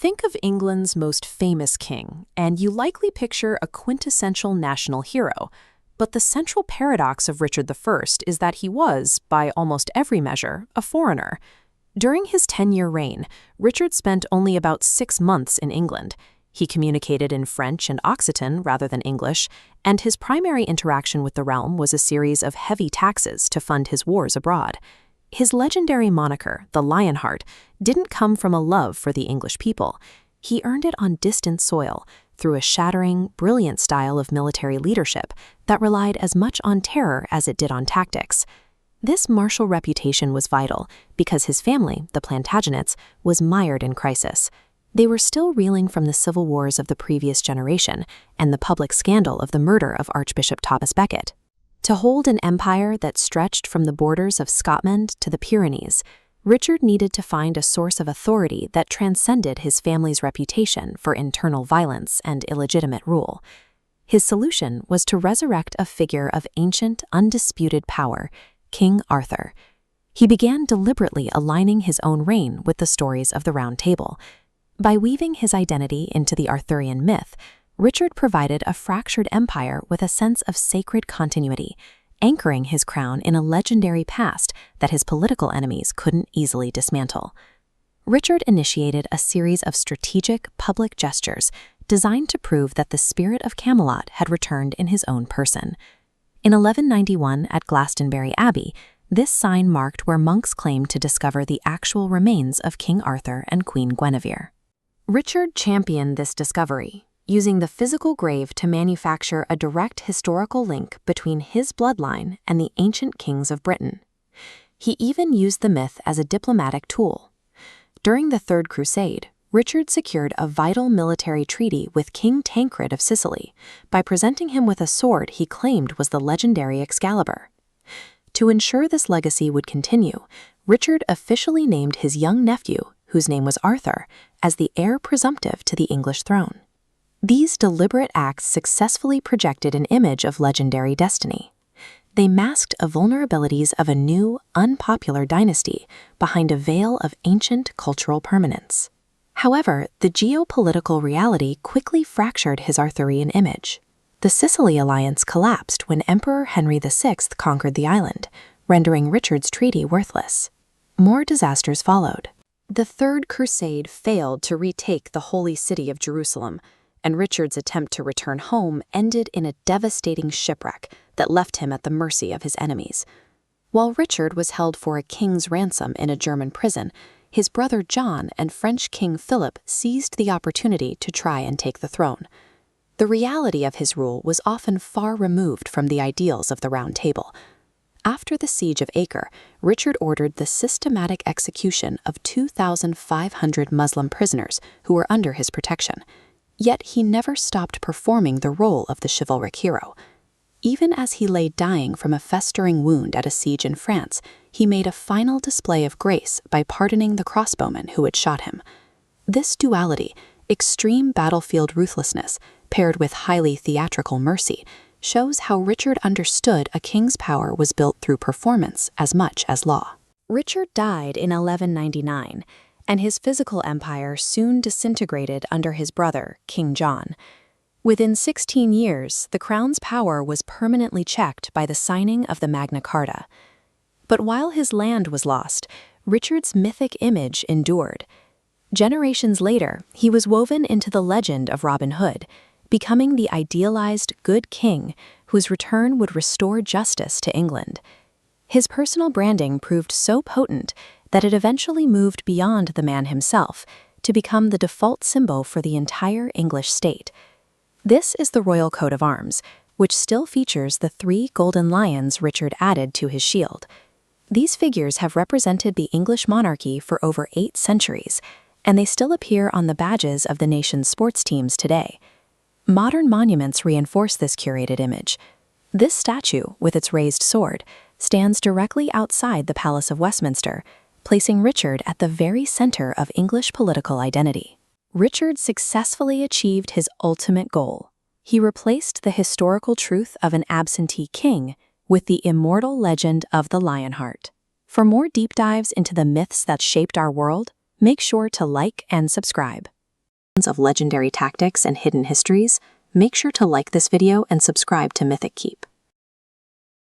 Think of England's most famous king, and you likely picture a quintessential national hero. But the central paradox of Richard I is that he was, by almost every measure, a foreigner. During his 10-year reign, Richard spent only about 6 months in England. He communicated in French and Occitan rather than English, and his primary interaction with the realm was a series of heavy taxes to fund his wars abroad. His legendary moniker, the Lionheart, didn't come from a love for the English people. He earned it on distant soil through a shattering, brilliant style of military leadership that relied as much on terror as it did on tactics. This martial reputation was vital because his family, the Plantagenets, was mired in crisis. They were still reeling from the civil wars of the previous generation and the public scandal of the murder of Archbishop Thomas Becket. To hold an empire that stretched from the borders of Scotland to the Pyrenees, Richard needed to find a source of authority that transcended his family's reputation for internal violence and illegitimate rule. His solution was to resurrect a figure of ancient, undisputed power, King Arthur. He began deliberately aligning his own reign with the stories of the Round Table. By weaving his identity into the Arthurian myth, Richard provided a fractured empire with a sense of sacred continuity, anchoring his crown in a legendary past that his political enemies couldn't easily dismantle. Richard initiated a series of strategic public gestures designed to prove that the spirit of Camelot had returned in his own person. In 1191 at Glastonbury Abbey, this sign marked where monks claimed to discover the actual remains of King Arthur and Queen Guinevere. Richard championed this discovery, using the physical grave to manufacture a direct historical link between his bloodline and the ancient kings of Britain. He even used the myth as a diplomatic tool. During the Third Crusade, Richard secured a vital military treaty with King Tancred of Sicily by presenting him with a sword he claimed was the legendary Excalibur. To ensure this legacy would continue, Richard officially named his young nephew, whose name was Arthur, as the heir presumptive to the English throne. These deliberate acts successfully projected an image of legendary destiny. They masked the vulnerabilities of a new, unpopular dynasty behind a veil of ancient cultural permanence. However, the geopolitical reality quickly fractured his Arthurian image. The Sicily alliance collapsed when Emperor Henry VI conquered the island, rendering Richard's treaty worthless. More disasters followed. The Third Crusade failed to retake the holy city of Jerusalem, and Richard's attempt to return home ended in a devastating shipwreck that left him at the mercy of his enemies. While Richard was held for a king's ransom in a German prison, his brother John and French King Philip seized the opportunity to try and take the throne. The reality of his rule was often far removed from the ideals of the Round Table. After the siege of Acre, Richard ordered the systematic execution of 2,500 Muslim prisoners who were under his protection. Yet he never stopped performing the role of the chivalric hero. Even as he lay dying from a festering wound at a siege in France, he made a final display of grace by pardoning the crossbowman who had shot him. This duality, extreme battlefield ruthlessness, paired with highly theatrical mercy, shows how Richard understood a king's power was built through performance as much as law. Richard died in 1199, and his physical empire soon disintegrated under his brother, King John. Within 16 years, the crown's power was permanently checked by the signing of the Magna Carta. But while his land was lost, Richard's mythic image endured. Generations later, he was woven into the legend of Robin Hood, becoming the idealized good king whose return would restore justice to England. His personal branding proved so potent that it eventually moved beyond the man himself to become the default symbol for the entire English state. This is the royal coat of arms, which still features the 3 golden lions Richard added to his shield. These figures have represented the English monarchy for over 8 centuries, and they still appear on the badges of the nation's sports teams today. Modern monuments reinforce this curated image. This statue, with its raised sword, stands directly outside the Palace of Westminster, placing Richard at the very center of English political identity. Richard successfully achieved his ultimate goal. He replaced the historical truth of an absentee king with the immortal legend of the Lionheart. For more deep dives into the myths that shaped our world, make sure to like and subscribe. of legendary tactics and hidden histories, make sure to like this video and subscribe to Mythic Keep.